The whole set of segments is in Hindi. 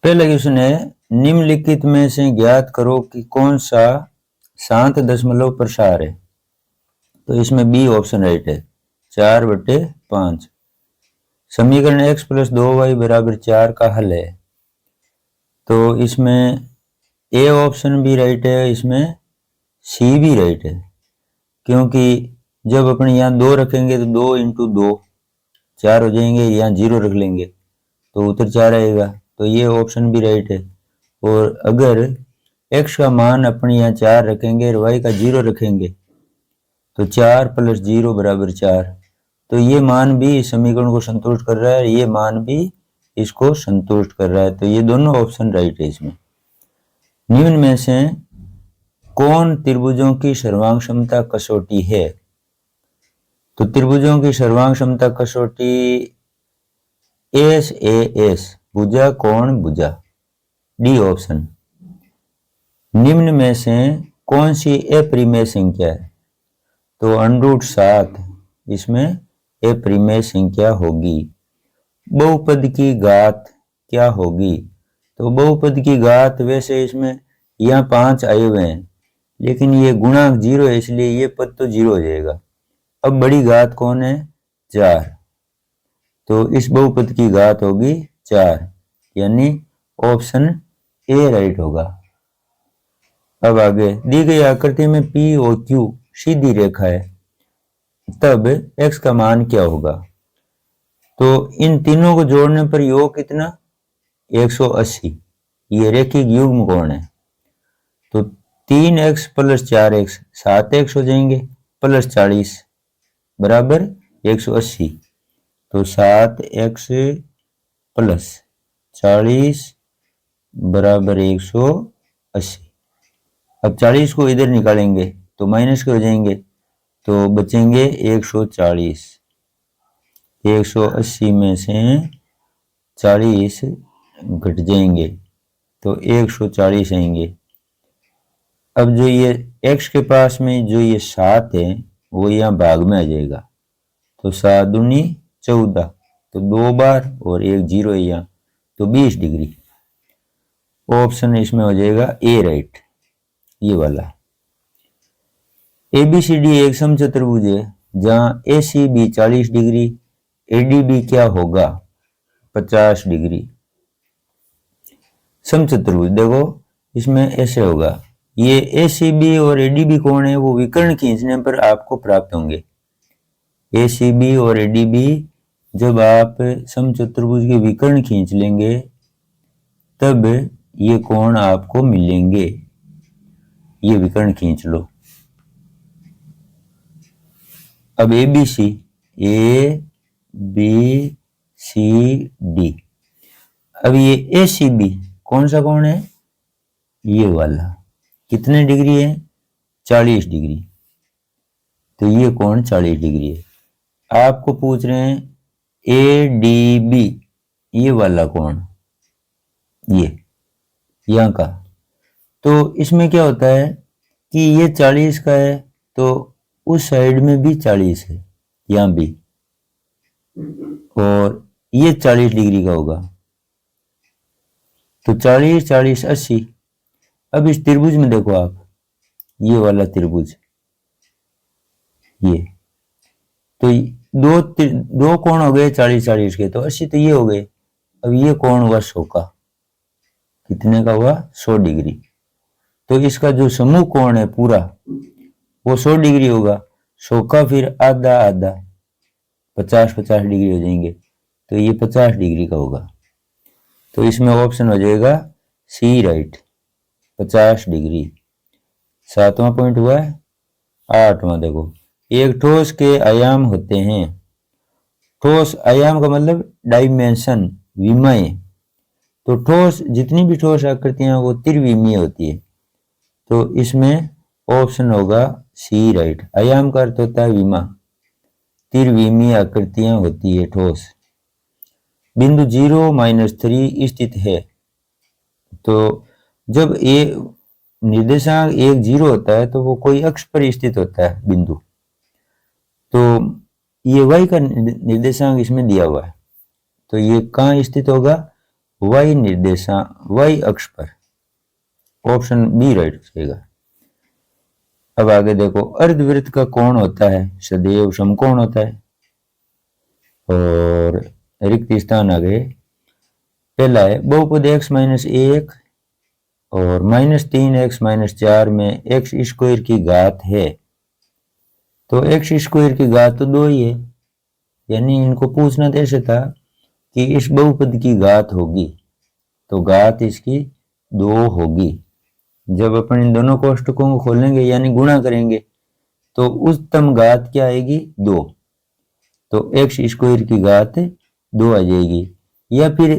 पहला क्वेश्चन है, निम्नलिखित में से ज्ञात करो कि कौन सा शांत दशमलव प्रसार है। तो इसमें बी ऑप्शन राइट है, 4/5। समीकरण x + 2y = 4 का हल है। तो इसमें ए ऑप्शन भी राइट है, इसमें सी भी राइट है, क्योंकि जब अपन यहाँ 2 रखेंगे तो 2 × 2 4 हो जाएंगे, यहाँ 0 रख लेंगे तो उत्तर 4 आएगा। तो ये ऑप्शन भी राइट है। और अगर x का मान अपन यहाँ 4 रखेंगे और y का 0 रखेंगे तो 4 + 0 = 4। तो ये मान भी इस समीकरण को संतुष्ट कर रहा है, ये मान भी इसको संतुष्ट कर रहा है। तो ये दोनों ऑप्शन राइट है इसमें। निम्न में से कौन त्रिभुजों की सर्वांग क्षमता कसौटी है। तो त्रिभुजों की सर्वांग क्षमता कसौटी SAS, भुजा कोण भुजा, डी ऑप्शन। निम्न में से कौन सी अपरिमेय संख्या है। तो √7 इसमें अपरिमेय संख्या होगी। बहुपद की घात क्या होगी। तो बहुपद की घात, वैसे इसमें यहाँ 5 आए हुए हैं, लेकिन ये गुणांक 0 है, इसलिए ये पद तो 0 हो जाएगा। अब बड़ी घात कौन है, 4। तो इस बहुपद की घात होगी 4, यानी ऑप्शन ए राइट होगा। अब आगे दी गई आकृति में P और Q सीधी रेखा है, तब x का मान क्या होगा। तो इन तीनों को जोड़ने पर योग कितना, 180। ये रेखिक युग्म कोण है। तो 3x + 4x 7x हो जाएंगे, +40 = 180। तो 7x + 40 = 180। अब 40 को इधर निकालेंगे तो माइनस के हो जाएंगे, तो बचेंगे 140। 180 में से 40 घट जाएंगे तो 140 आएंगे। अब जो ये x के पास में जो ये 7 है वो यहाँ भाग में आ जाएगा, तो 7 दूनी 14, तो 2 बार और 1 0 है यहाँ, तो 20 डिग्री। ऑप्शन इसमें हो जाएगा ए राइट, ये वाला। ABCD एक समचतुर्भुज है जहां ACB 40 डिग्री, ADB क्या होगा, 50 डिग्री। समचतुर्भुज देखो इसमें ऐसे होगा, ये ACB और ADB कौन है, वो विकर्ण खींचने पर आपको प्राप्त होंगे। ACB और ADB जब आप समचतुर्भुज के विकर्ण खींच लेंगे तब ये कोण आपको मिलेंगे। ये विकर्ण खींच लो। अब ABC, ABCD। अब ये ACB कौन सा कोण है, ये वाला, कितने डिग्री है, 40 डिग्री। तो ये कोण 40 डिग्री है। आपको पूछ रहे हैं ADB, ये वाला कोण, ये यहाँ का। तो इसमें क्या होता है कि ये 40 का है तो उस साइड में भी 40 है, यहाँ भी, और ये 40 डिग्री का होगा। तो 40 40 80। अब इस त्रिभुज में देखो आप, ये वाला त्रिभुज, ये तो दो कोण हो गए 40 40 के, तो 80 तो ये हो गए। अब ये कोण हुआ 100 का, कितने का हुआ, 100 डिग्री। तो इसका जो समूह कोण है पूरा वो 100 डिग्री होगा। 100 का फिर आधा आधा 50 50 डिग्री हो जाएंगे, तो ये 50 डिग्री का होगा। तो इसमें ऑप्शन हो जाएगा सी राइट, 50 डिग्री। 7वां पॉइंट हुआ है। 8वां देखो, एक ठोस के आयाम होते हैं। ठोस आयाम का मतलब डायमेंशन, विमीय। तो ठोस, जितनी भी ठोस आकृतियां वो त्रिविमीय होती है। तो इसमें ऑप्शन होगा सी राइट। आयाम का अर्थ होता है विमा, त्रिविमीय आकृतियां होती है ठोस। बिंदु 0 - 3 स्थित है। तो जब ये निर्देशांक 1 0 होता है तो वो कोई अक्ष पर स्थित होता है बिंदु। तो ये y का निर्देशांक इसमें दिया हुआ है, तो ये कहाँ स्थित होगा, y निर्देशांक y अक्ष पर। ऑप्शन बी राइट हो जाएगा। अब आगे देखो, अर्धवृत्त का कोण होता है सदैव समकोण होता है। और रिक्त स्थान आगे पहला है बहुपद x माइनस एक और -3x-4 में x स्क्वायर की घात है। तो x स्क्वायर की घात तो 2 ही है, यानी इनको पूछना तो ऐसे था कि इस बहुपद की घात होगी, तो घात इसकी 2 होगी। जब अपन इन दोनों कोष्ठकों को खोलेंगे यानी गुणा करेंगे तो उच्चतम घात क्या आएगी? 2। तो एक्स स्क्वायर की घात 2 आ जाएगी। या फिर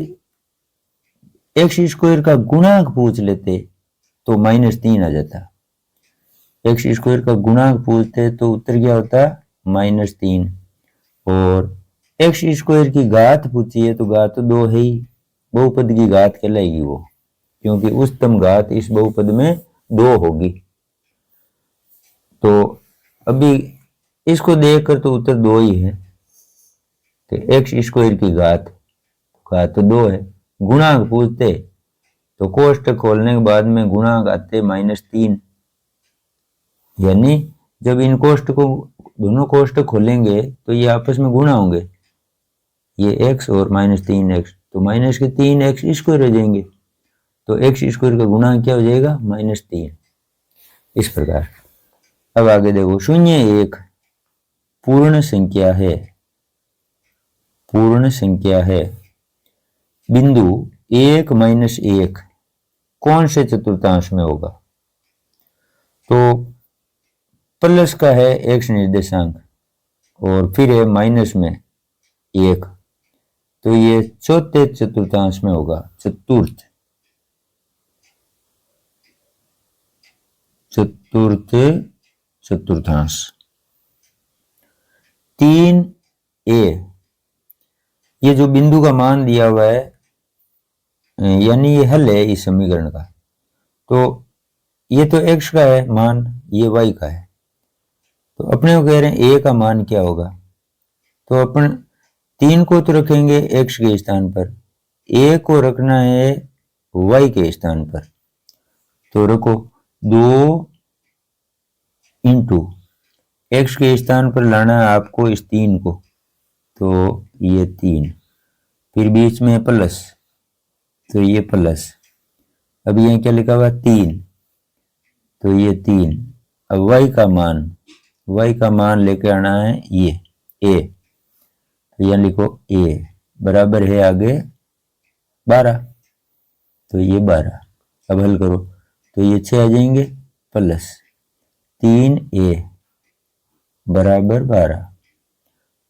एक्स स्क्वायर का गुणांक पूछ लेते तो -3 आ जाता। एक्स स्क्वायर का गुणांक पूछते तो उत्तर क्या होता? -3। और एक्स स्क्वायर की घात पूछी है तो घात तो 2 है ही, बहुपद की घात कहलाएगी वो, क्योंकि उच्चतम घात इस बहुपद में 2 होगी। तो अभी इसको देखकर तो उत्तर 2 ही है। तो एक्स स्क्वायर की घात तो 2 है। गुणांक पूछते तो कोष्ठक खोलने के बाद में गुणांक आते -3, यानी जब इन कोष्ठकों दोनों कोष्ठक खोलेंगे तो ये आपस में गुणा होंगे, ये x और -3x, तो -3x स्क्वायर हो जाएंगे। तो एक्स स्क्वायर का गुणांक क्या हो जाएगा? -3। इस प्रकार। अब आगे देखो, शून्य एक पूर्ण संख्या है। पूर्ण संख्या है। बिंदु 1 - 1 कौन से चतुर्थांश में होगा? तो प्लस का है x निर्देशांक और फिर है माइनस में 1, तो ये चौथे चतुर्थांश में होगा। चतुर्थांश। 3a ये जो बिंदु का मान दिया हुआ है, यानी ये हल है इस समीकरण का। तो ये तो x का है मान, ये y का है, तो अपने को कह रहे हैं a का मान क्या होगा। तो अपन 3 को तो रखेंगे x के स्थान पर, a को रखना है y के स्थान पर। तो रखो 2 इंटू x के स्थान पर लाना है आपको इस 3 को, तो ये 3, फिर बीच में प्लस, तो ये प्लस। अब ये क्या लिखा हुआ? 3, तो ये 3। अब y का मान लेके आना है ये a, तो यहाँ लिखो a बराबर है आगे 12, तो ये 12। अब हल करो तो ये 6 आ जाएंगे, प्लस 3a बराबर 12।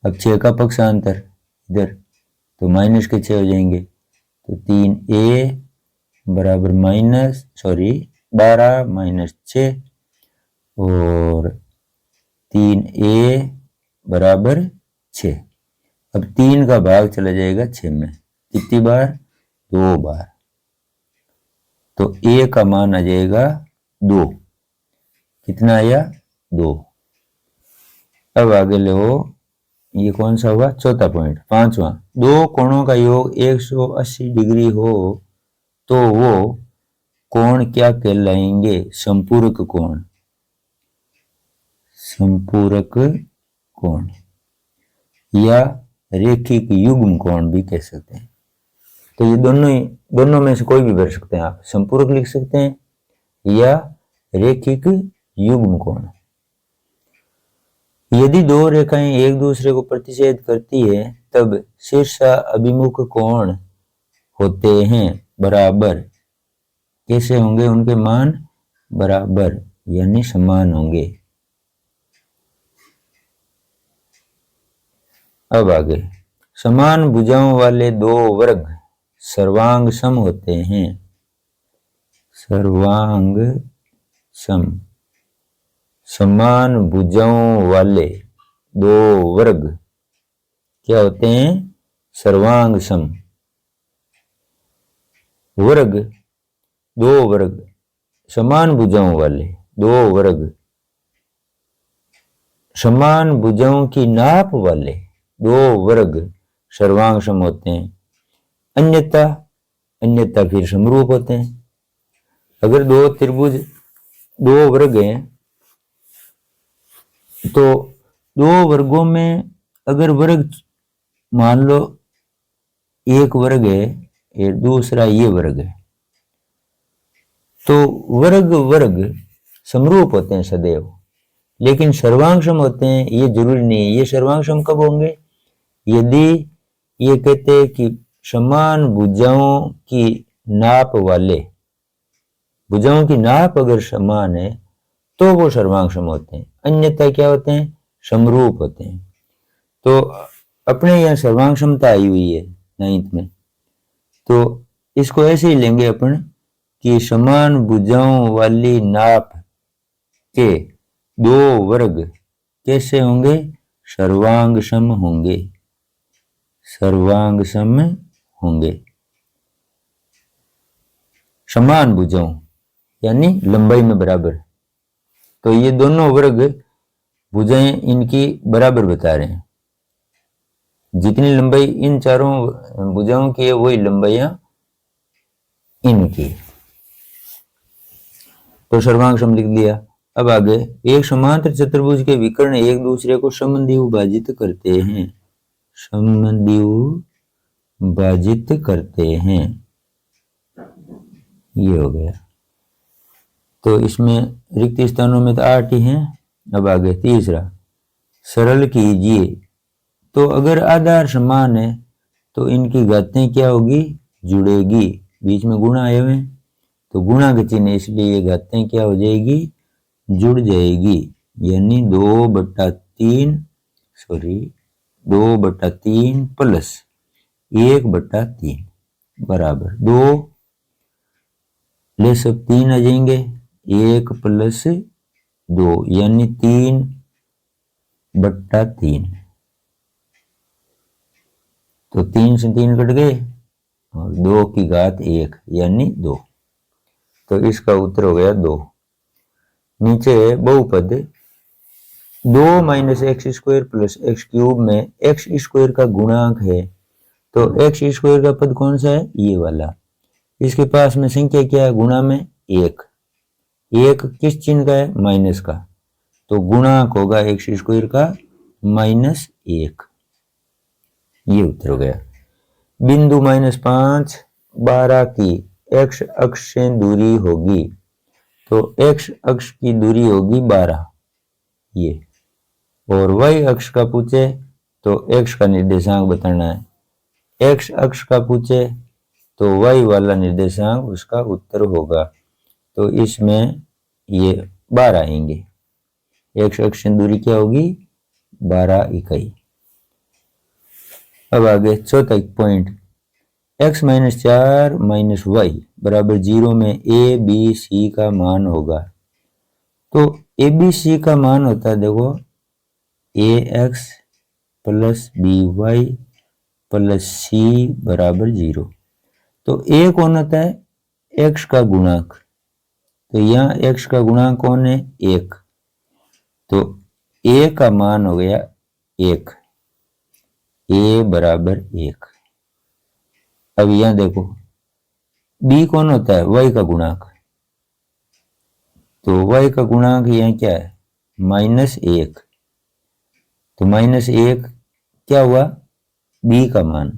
अब 6 का पक्षांतर इधर, तो माइनस के 6 हो जाएंगे, तो 3a बराबर 12 - 6 और 3a बराबर 6। अब 3 का भाग चला जाएगा 6 में, कितनी बार? 2 बार। तो a का मान आ जाएगा 2। कितना आया? 2। अब आगे लो, ये कौन सा हुआ? चौथा पॉइंट, 5वां। दो कोणों का योग 180 डिग्री हो तो वो कोण क्या कहलाएंगे? संपूरक कोण। संपूरक कोण या रेखिक युग्म कोण भी कह सकते हैं। तो ये दोनों में से कोई भी भर सकते हैं आप, संपूरक लिख सकते हैं या रेखिक युग्म कोण। यदि दो रेखाएं एक दूसरे को प्रतिच्छेद करती है तब शीर्षा अभिमुख कोण होते हैं बराबर। कैसे होंगे? उनके मान बराबर यानी समान होंगे। अब आगे, समान भुजाओं वाले दो वर्ग सर्वांग सम होते हैं। सर्वांग सम। समान भुजाओं वाले दो वर्ग क्या होते हैं? सर्वांग सम। वर्ग, दो वर्ग, समान भुजाओं वाले दो वर्ग समान भुजाओं की नाप वाले दो वर्ग सर्वांग सम होते हैं। अन्यथा अन्यथा फिर समरूप होते हैं। अगर दो त्रिभुज, दो वर्ग हैं, तो दो वर्गों में अगर वर्ग मान लो एक वर्ग है और दूसरा ये वर्ग है, तो वर्ग वर्ग समरूप होते हैं सदैव, लेकिन सर्वांगसम होते हैं ये जरूरी नहीं है। ये सर्वांगसम कब होंगे? यदि ये कहते हैं कि समान भुजाओं की नाप वाले, भुजाओं की नाप अगर समान है तो वो सर्वांगसम होते हैं, अन्यथा क्या होते हैं? समरूप होते हैं। तो अपने यहाँ सर्वांगसमता आई हुई है 9th में, तो इसको ऐसे ही लेंगे अपन कि समान भुजाओं वाली नाप के दो वर्ग कैसे होंगे? सर्वांगसम होंगे, सर्वांगसम होंगे। समान भुजाओं यानी लंबाई में बराबर, तो ये दोनों वर्ग भुजाएं इनकी बराबर बता रहे हैं। जितनी लंबाई इन चारों भुजाओं की है वही लंबाइयां इनकी, तो सर्वांगसम लिख दिया। अब आगे, एक समांतर चतुर्भुज के विकर्ण एक दूसरे को समद्विबाहु विभाजित करते हैं, समद्विबाहु विभाजित करते हैं, ये हो गया। तो इसमें रिक्त स्थानों में तो 8 ही हैं। अब आगे तीसरा, सरल कीजिए। तो अगर आधार समान है तो इनकी घातें क्या होगी? जुड़ेगी। बीच में गुणा आए हुए हैं तो गुणा के चिन्ह, इसलिए ये घातें क्या हो जाएगी? जुड़ जाएगी। यानी 2/3 प्लस 1/3 बराबर 2 ले सब 3 आ जाएंगे, 1 प्लस 2 यानी 3/3। तो 3 से 3 कट गए और 2 की घात 1 यानी 2। तो इसका उत्तर हो गया 2। नीचे बहुपद 2 - x² प्लस x³ में x² का गुणांक है, तो x² का पद कौन सा है? ये वाला। इसके पास में संख्या क्या है? गुणा में 1। 1 किस चिन्ह का है? माइनस का, तो गुणांक होगा x² का -1। ये उत्तर हो गया। बिंदु -5 12 की x अक्ष से दूरी होगी, तो x अक्ष की दूरी होगी 12 ये, और y अक्ष का पूछे तो x का निर्देशांक बताना है। x अक्ष का पूछे तो y वाला निर्देशांक उसका उत्तर होगा, तो इसमें ये 12 आएंगे। x अक्ष से दूरी क्या होगी? 12 इकाई। अब आगे चौथा पॉइंट, x - 4 - y बराबर 0 में a b c का मान होगा। तो a b c का मान होता है, देखो, ax plus by plus c बराबर 0। तो a कौन होता है? x का गुणांक, तो यहाँ x का गुणांक कौन है? 1, तो a का मान हो गया 1, a बराबर 1। अब यहां देखो b कौन होता है? y का गुणांक, तो y का गुणांक यहाँ क्या है? -1, तो -1 क्या हुआ? b का मान,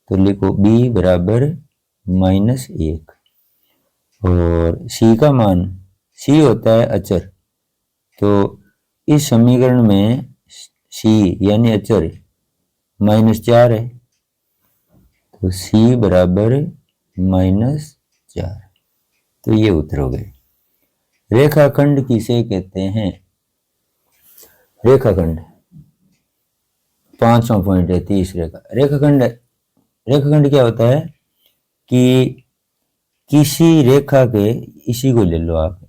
तो लिखो b बराबर -1। और c का मान, c होता है अचर, तो इस समीकरण में c यानी अचर -4 है, तो c बराबर -4। तो ये उत्तर हो गए। रेखाखंड किसे कहते हैं? रेखाखंड 5वां पॉइंट है, तीसरे का। रेखाखंड क्या होता है कि किसी रेखा के, इसी को ले लो आप,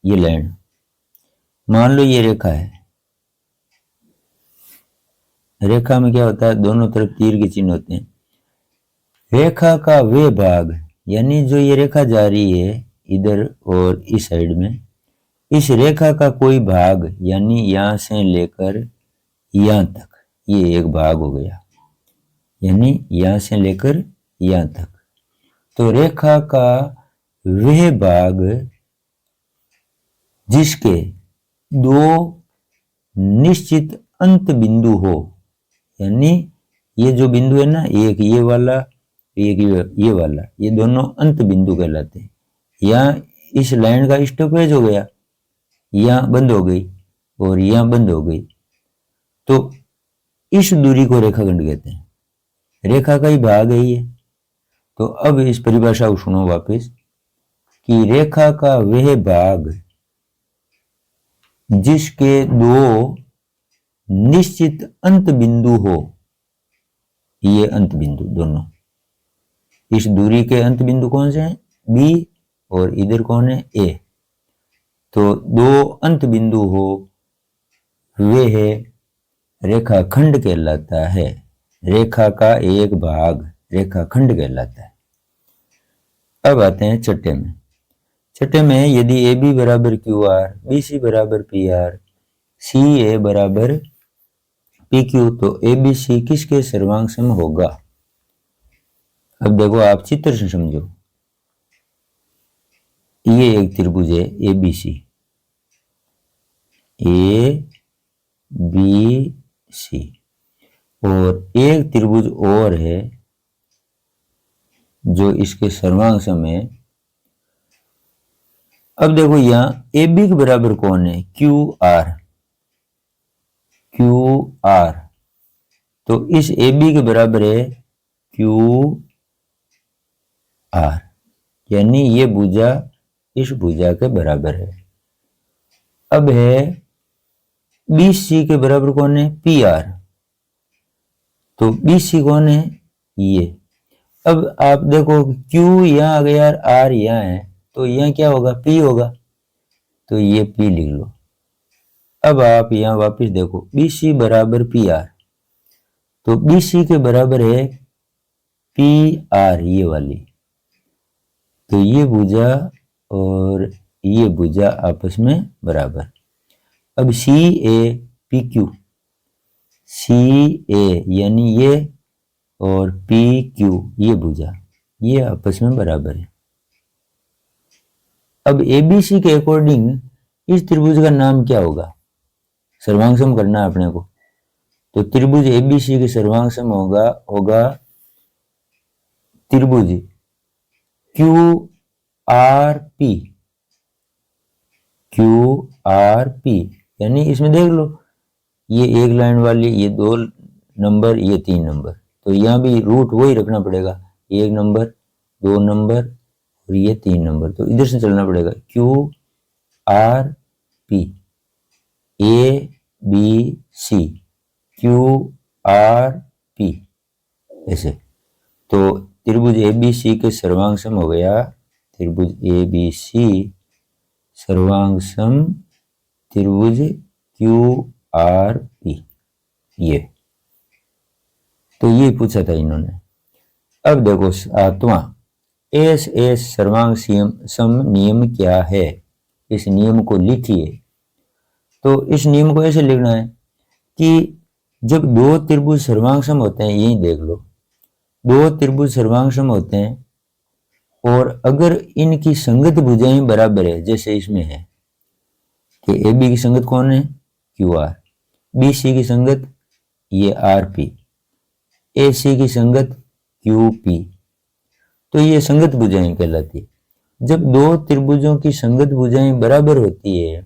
ये लाइन मान लो ये रेखा है। रेखा में क्या होता है? दोनों तरफ तीर के चिन्ह होते हैं। रेखा का वे भाग, यानी जो ये रेखा जा रही है इधर और इस साइड में, इस रेखा का कोई भाग, यानी यहां से लेकर यहां तक, ये एक भाग हो गया, यानी यहां से लेकर यहां तक, तो रेखा का वह भाग जिसके दो निश्चित अंत बिंदु हो, यानी ये जो बिंदु है ना, एक ये वाला एक ये वाला, ये दोनों अंत बिंदु कहलाते हैं। यहाँ इस लाइन का स्टॉपेज हो गया, यहाँ बंद हो गई और यहाँ बंद हो गई, तो इस दूरी को रेखाखंड कहते हैं। रेखा का ही भाग है ये। तो अब इस परिभाषा को सुनो वापस कि रेखा का वह भाग जिसके दो निश्चित अंत बिंदु हो, ये अंत बिंदु दोनों, इस दूरी के अंत बिंदु कौन से हैं? बी, और इधर कौन है? ए। तो दो अंत बिंदु हो वह रेखाखंड कहलाता है। रेखा का एक भाग रेखाखंड कहलाता है। अब आते हैं छठे में। छठे में यदि ए बी बराबर क्यू आर, बी सी बराबर पी आर, सी ए बराबर पी क्यू, तो ए बी सी किसके सर्वांग सम होगा? अब देखो, आप चित्र से समझो। ये एक त्रिभुज है ए बी सी, ए बी सी, और एक त्रिभुज और है जो इसके सर्वांग सम है। अब देखो, यहां ए बी के बराबर कौन है? Q R. क्यू आर, तो इस ए बी के बराबर है क्यू आर, यानी ये भुजा इस भुजा के बराबर है। अब है बी सी के बराबर कौन है? P R. तो बी सी कौन है? ये। अब आप देखो, क्यू यहाँ आ गया, आर यहाँ है, तो यहाँ क्या होगा? पी होगा, तो ये पी लिख लो। अब आप यहाँ वापस देखो, बी सी बराबर पी आर, तो बी सी के बराबर है पी आर, ये वाली। तो ये भुजा और ये भुजा आपस में बराबर। अब सी ए पी क्यू, सी ए यानी ये और पी क्यू ये भुजा, ये आपस में बराबर है। अब ए बी सी के अकॉर्डिंग इस त्रिभुज का नाम क्या होगा? सर्वांग सम करना है अपने को। तो त्रिभुज ए बी सी के सर्वांग सम होगा त्रिभुज Q R P. Q R P, यानी इसमें देख लो, ये एक लाइन वाली, ये 2 नंबर, ये 3 नंबर, तो यहाँ भी रूट वही रखना पड़ेगा, 1 नंबर 2 नंबर और ये 3 नंबर, तो इधर से चलना पड़ेगा। Q R P, A B C, Q R P, ऐसे। तो त्रिभुज ए बी सी के सर्वांग सम हो गया त्रिभुज ए बी सी सर्वांग सम त्रिभुज क्यू आर पी, ये। तो ये पूछा था इन्होंने। अब देखो 7वां, एस एस सर्वांग सम नियम क्या है? इस नियम को लिखिए। तो इस नियम को ऐसे लिखना है कि जब दो त्रिभुज सर्वांग सम होते हैं, यही देख लो, दो त्रिभुज सर्वांग सम होते हैं और अगर इनकी संगत भुजाएं बराबर है, जैसे इसमें है कि ए बी की संगत कौन है? क्यू आर, बी सी की संगत ये आर पी, ए सी की संगत क्यू पी, तो ये संगत भुजाएं कहलाती है। जब दो त्रिभुजों की संगत भुजाएं बराबर होती है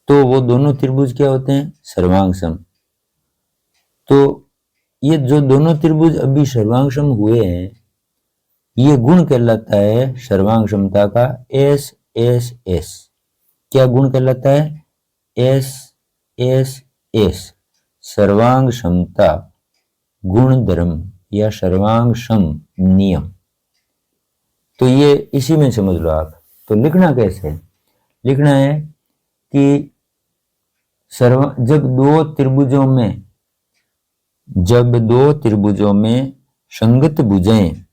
तो वो दोनों त्रिभुज क्या होते हैं? सर्वांग सम। तो ये जो दोनों त्रिभुज अभी सर्वांग सम हुए हैं, ये गुण कहलाता है सर्वांग समता का एस एस एस। क्या गुण कहलाता है? एस एस एस, सर्वांग समता गुण धर्म या सर्वांग सम नियम। तो ये इसी में समझ लो आप। तो लिखना कैसे है? लिखना है कि जब दो त्रिभुजों में संगत भुजाएं,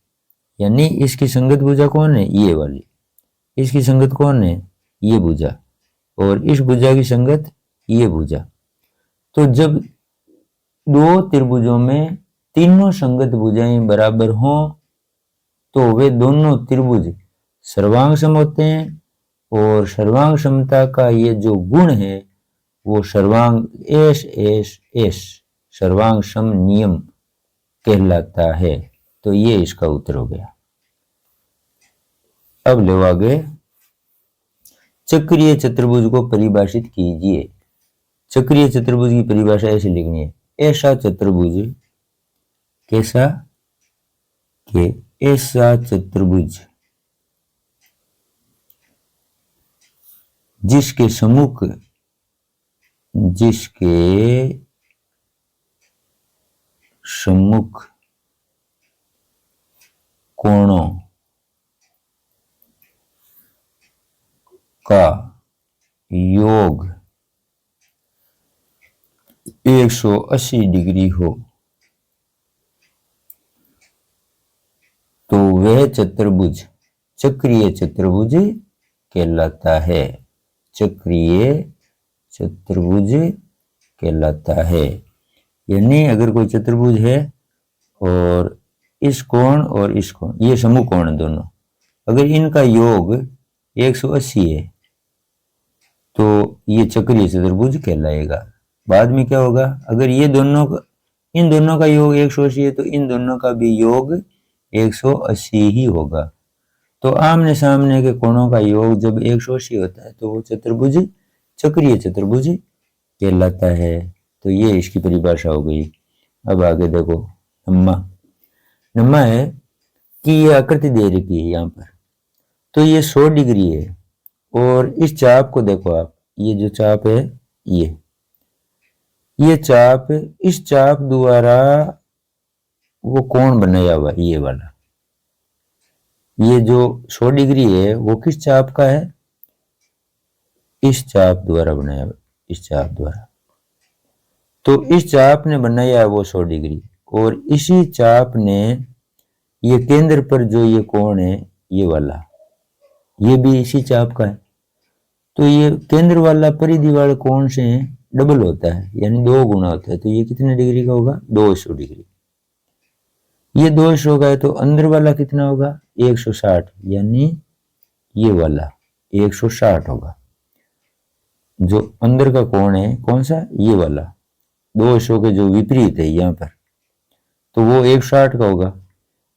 यानी इसकी संगत भुजा कौन है? ये वाली। इसकी संगत कौन है? ये भुजा। और इस भुजा की संगत ये भुजा। तो जब दो त्रिभुजों में तीनों संगत भुजाएं बराबर हों तो वे दोनों त्रिभुज सर्वांग सम होते हैं, और सर्वांग समता का ये जो गुण है वो सर्वांग एस एस एस सर्वांग सम नियम कहलाता है। तो ये इसका उत्तर हो गया। अब ले आगे, चक्रीय चतुर्भुज को परिभाषित कीजिए। चक्रीय चतुर्भुज की परिभाषा ऐसे लिखनी है, ऐसा चतुर्भुज, कैसा, के ऐसा चतुर्भुज जिसके सम्मुख कोणों का योग 180 डिग्री हो, तो वह चतुर्भुज चक्रीय चतुर्भुज कहलाता है। चक्रीय चतुर्भुज कहलाता है। यानी अगर कोई चतुर्भुज है और इस कोण और इस कोण, ये समूह कोण है दोनों, अगर इनका योग 180 है तो ये चक्रीय चतुर्भुज कहलाएगा। बाद में क्या होगा, अगर ये दोनों का, इन दोनों का योग 180 है तो इन दोनों का भी योग 180 ही होगा। तो आमने सामने के कोणों का योग जब 180 होता है तो वो चतुर्भुज चक्रीय चतुर्भुज कहलाता है। तो ये इसकी परिभाषा हो गई। अब आगे देखो, नम्मा है कि ये आकृति दे रखी है यहाँ पर, तो ये 100 डिग्री है, और इस चाप को देखो आप, ये जो चाप है ये चाप, इस चाप द्वारा वो कोण बनाया हुआ ये वाला, ये जो 100 डिग्री है वो किस चाप का है, इस चाप द्वारा बनाया हुआ, इस चाप द्वारा। तो इस चाप ने बनाया है वो 100 डिग्री, और इसी चाप ने ये केंद्र पर जो ये कोण है ये वाला, ये भी इसी चाप का है। तो ये केंद्र वाला परिधि वाले कोण से डबल होता है, यानी 2 गुना होता है। तो ये कितने डिग्री का होगा, 200 डिग्री। ये 200 का है तो अंदर वाला कितना होगा, 160, यानी ये वाला 160 होगा। जो अंदर का कोण है कौन सा, ये वाला 200 के जो विपरीत है यहाँ पर, तो वो 160 का होगा।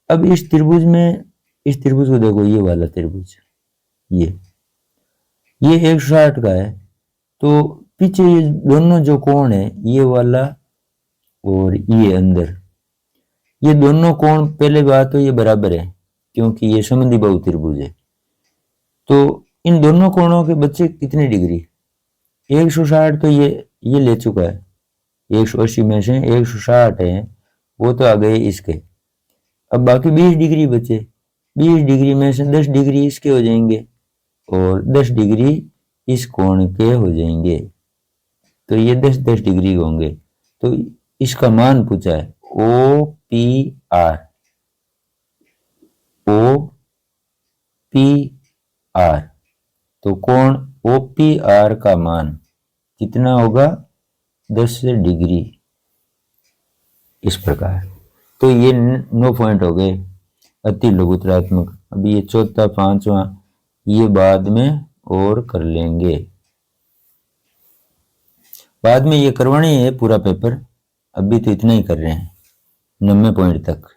अब इस त्रिभुज में, इस त्रिभुज को देखो, ये वाला त्रिभुज, ये 160 का है, तो पीछे ये दोनों जो कोण है, ये वाला और ये अंदर, ये दोनों कोण, पहले बात तो ये बराबर है क्योंकि ये समद्वि बहु त्रिभुज है। तो इन दोनों कोणों के बच्चे कितने डिग्री, 160 तो ये ले चुका है, 180 में से 160 है वो तो आ गए इसके। अब बाकी 20 डिग्री बचे, 20 डिग्री में से 10 डिग्री इसके हो जाएंगे और 10 डिग्री इस कोण के हो जाएंगे। तो ये 10-10 डिग्री होंगे। तो इसका मान पूछा है OPR, OPR, तो कोण OPR का मान कितना होगा, 10 डिग्री, इस प्रकार। तो ये 9 पॉइंट हो गए अति लघुत्तरात्मक। अभी ये चौथा, पांचवा ये बाद में और कर लेंगे, बाद में ये करवानी है पूरा पेपर। अभी तो इतना ही कर रहे हैं 90 पॉइंट तक।